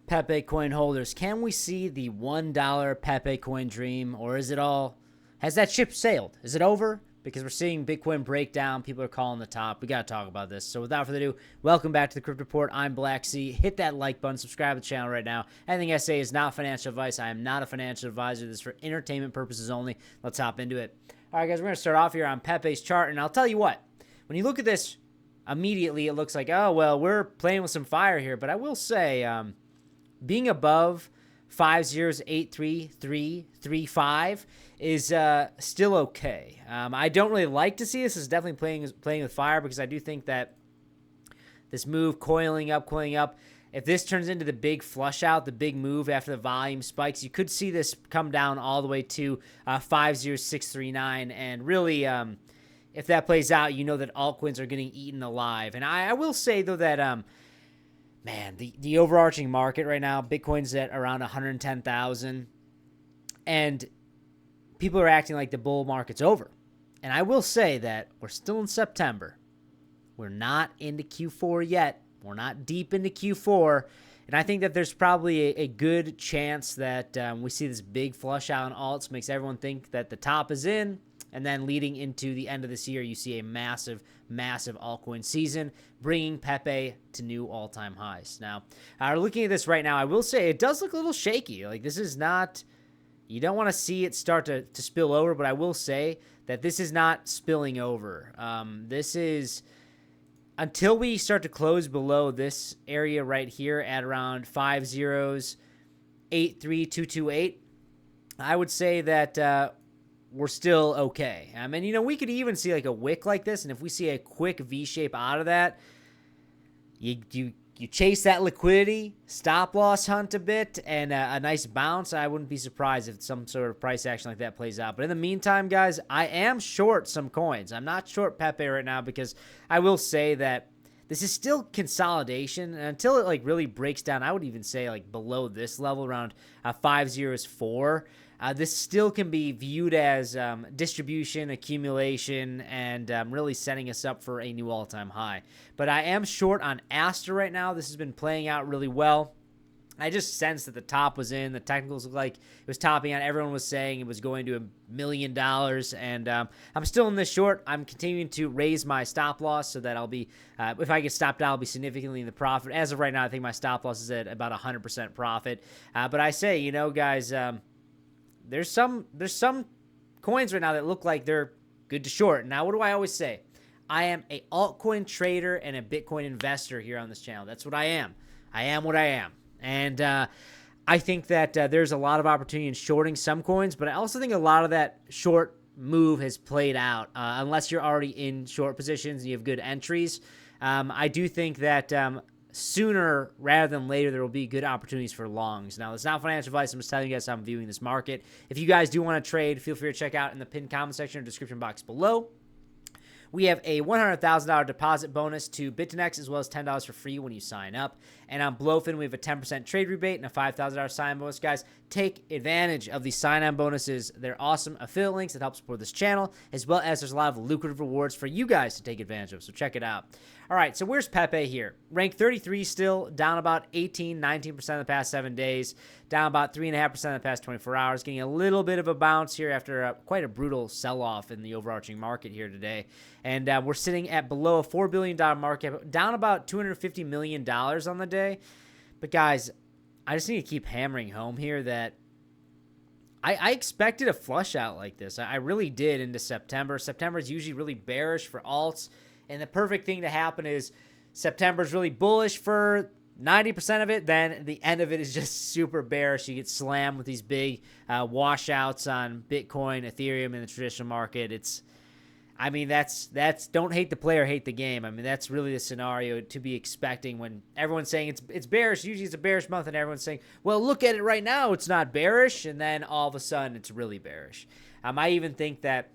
Pepe coin holders, can we see the $1 Pepe coin dream, or is it all, has that ship sailed? Is it over? Because we're seeing Bitcoin break down. People are calling the top. We got to talk about this. So without further ado, welcome back to the Crypto Report. I'm Blacksea. Hit that like button. Subscribe to the channel right now. Anything I say is not financial advice. I am not a financial advisor. This is for entertainment purposes only. Let's hop into it. All right, guys, we're going to start off here on Pepe's chart. And I'll tell you what, when you look at this immediately, it looks like, oh, well, we're playing with some fire here. But I will say, being above 5083335 is still okay. I don't really like to see this. It's definitely playing with fire, because I do think that this move coiling up, if this turns into the big flush out, the big move after the volume spikes, you could see this come down all the way to 50639. And really, if that plays out, you know that altcoins are getting eaten alive. And I will say, though, that man, the overarching market right now, Bitcoin's at around 110,000, and people are acting like the bull market's over. And I will say that we're still in September. We're not into Q4 yet. We're not deep into Q4. And I think that there's probably a good chance that we see this big flush out on alts, makes everyone think that the top is in. And then leading into the end of this year, you see a massive, massive altcoin season, bringing Pepe to new all-time highs. Now, looking at this right now, I will say it does look a little shaky. Like, this is not, you don't want to see it start to spill over, but I will say that this is not spilling over. This is, until we start to close below this area right here at around 5083228, I would say that we're still okay. I mean, you know, we could even see like a wick like this, and if we see a quick V shape out of that, you chase that liquidity, stop loss hunt a bit, and a nice bounce. I wouldn't be surprised if some sort of price action like that plays out. But in the meantime, guys, I am short some coins. I'm not short Pepe right now, because I will say that this is still consolidation, and until it like really breaks down, I would even say like below this level, around 504. This still can be viewed as distribution, accumulation, and really setting us up for a new all-time high. But I am short on Aster right now. This has been playing out really well. I just sensed that the top was in. The technicals looked like it was topping out. Everyone was saying it was going to $1 million. And I'm still in this short. I'm continuing to raise my stop loss so that I'll be, if I get stopped out, I'll be significantly in the profit. As of right now, I think my stop loss is at about 100% profit. But I say, you know, guys, there's some coins right now that look like they're good to short. Now, what do I always say? I am a altcoin trader and a Bitcoin investor here on this channel. That's what I am. I am what I am. And I think that there's a lot of opportunity in shorting some coins, but I also think a lot of that short move has played out. Unless you're already in short positions and you have good entries, I do think that sooner rather than later, there will be good opportunities for longs. Now, it's not financial advice. I'm just telling you guys how I'm viewing this market. If you guys do want to trade, feel free to check out in the pinned comment section or description box below. We have a $100,000 deposit bonus to BitNext, as well as $10 for free when you sign up. And on Blowfin, we have a 10% trade rebate and a $5,000 sign bonus. Guys, take advantage of these sign-on bonuses. They're awesome affiliate links that help support this channel, as well as there's a lot of lucrative rewards for you guys to take advantage of. So check it out. All right, so where's Pepe here? Ranked 33 still, down about 19% of the past 7 days, down about 3.5% in the past 24 hours, getting a little bit of a bounce here after quite a brutal sell-off in the overarching market here today. And we're sitting at below a $4 billion market, down about $250 million on the day. But guys, I just need to keep hammering home here that I expected a flush out like this. I really did into September. September is usually really bearish for alts. And the perfect thing to happen is September is really bullish for 90% of it. Then the end of it is just super bearish. You get slammed with these big washouts on Bitcoin, Ethereum, in the traditional market. I mean, that's don't hate the player, hate the game. I mean, that's really the scenario to be expecting when everyone's saying it's bearish. Usually it's a bearish month, and everyone's saying, well, look at it right now. It's not bearish. And then all of a sudden it's really bearish. I even think that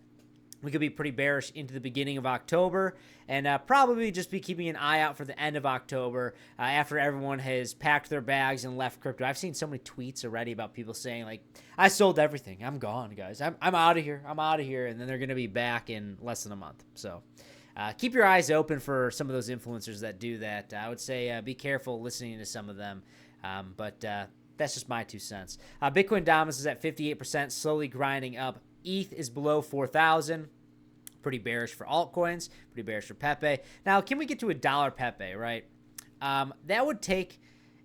we could be pretty bearish into the beginning of October, and probably just be keeping an eye out for the end of October after everyone has packed their bags and left crypto. I've seen so many tweets already about people saying, like, I sold everything. I'm gone, guys. I'm out of here. I'm out of here. And then they're going to be back in less than a month. So keep your eyes open for some of those influencers that do that. I would say be careful listening to some of them. But that's just my 2 cents. Bitcoin dominance is at 58%, slowly grinding up. ETH is below 4,000. Pretty bearish for altcoins, pretty bearish for Pepe. Now, can we get to $1 Pepe, right? That would take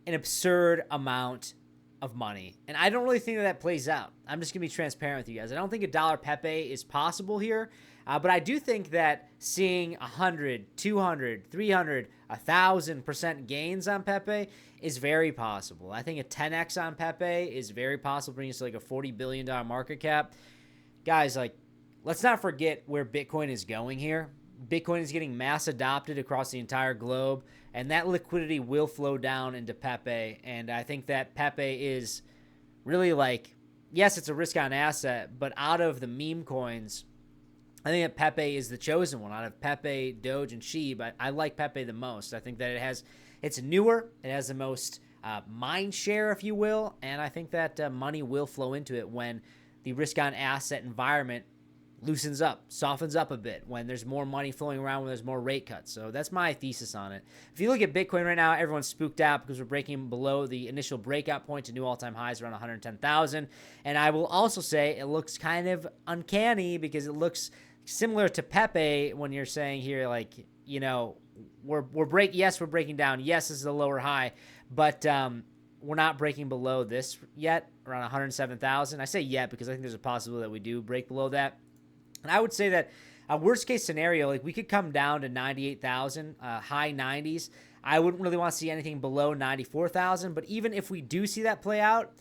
an absurd amount of money, and I don't really think that plays out. I'm just going to be transparent with you guys. I don't think $1 Pepe is possible here, but I do think that seeing 100, 200, 300, 1,000% gains on Pepe is very possible. I think a 10x on Pepe is very possible, bringing us to like a $40 billion market cap. Guys, like, let's not forget where Bitcoin is going here. Bitcoin is getting mass adopted across the entire globe, and that liquidity will flow down into Pepe. And I think that Pepe is really like, yes, it's a risk-on asset, but out of the meme coins, I think that Pepe is the chosen one. Out of Pepe, Doge, and SHIB, I like Pepe the most. I think that it's newer, it has the most mind share, if you will, and I think that money will flow into it when the risk-on asset environment loosens up, softens up a bit, when there's more money flowing around, when there's more rate cuts. So that's my thesis on it. If you look at Bitcoin right now, everyone's spooked out because we're breaking below the initial breakout point to new all-time highs around 110,000. And I will also say it looks kind of uncanny because it looks similar to Pepe when you're saying here, like, you know, we're breaking down. Yes, this is a lower high, but we're not breaking below this yet, around 107,000. I say yet because I think there's a possibility that we do break below that. And I would say that a worst case scenario, like we could come down to 98,000, high 90s. I wouldn't really want to see anything below 94,000. But even if we do see that play out,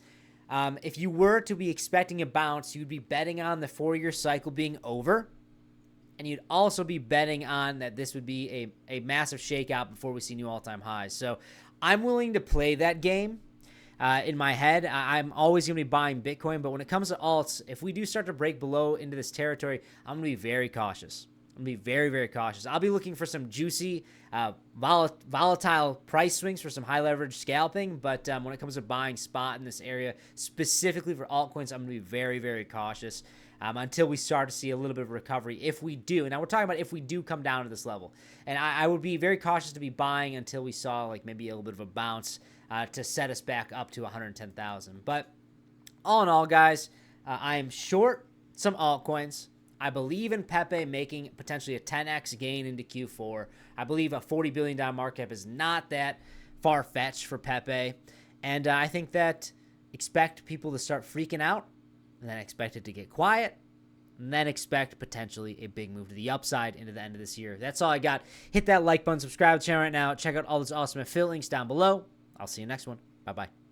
if you were to be expecting a bounce, you'd be betting on the 4-year cycle being over. And you'd also be betting on that this would be a massive shakeout before we see new all-time highs. So I'm willing to play that game. In my head, I'm always going to be buying Bitcoin, but when it comes to alts, if we do start to break below into this territory, I'm going to be very cautious. I'm going to be very, very cautious. I'll be looking for some juicy, volatile price swings for some high leverage scalping, but when it comes to buying spot in this area, specifically for altcoins, I'm going to be very, very cautious until we start to see a little bit of recovery. If we do, now we're talking about if we do come down to this level, and I would be very cautious to be buying until we saw like maybe a little bit of a bounce to set us back up to 110,000. But all in all, guys, I am short some altcoins. I believe in Pepe making potentially a 10x gain into Q4. I believe a $40 billion market cap is not that far-fetched for Pepe. And I think that expect people to start freaking out, and then expect it to get quiet, and then expect potentially a big move to the upside into the end of this year. That's all I got. Hit that like button, subscribe to the channel right now. Check out all those awesome affiliate links down below. I'll see you next one. Bye-bye.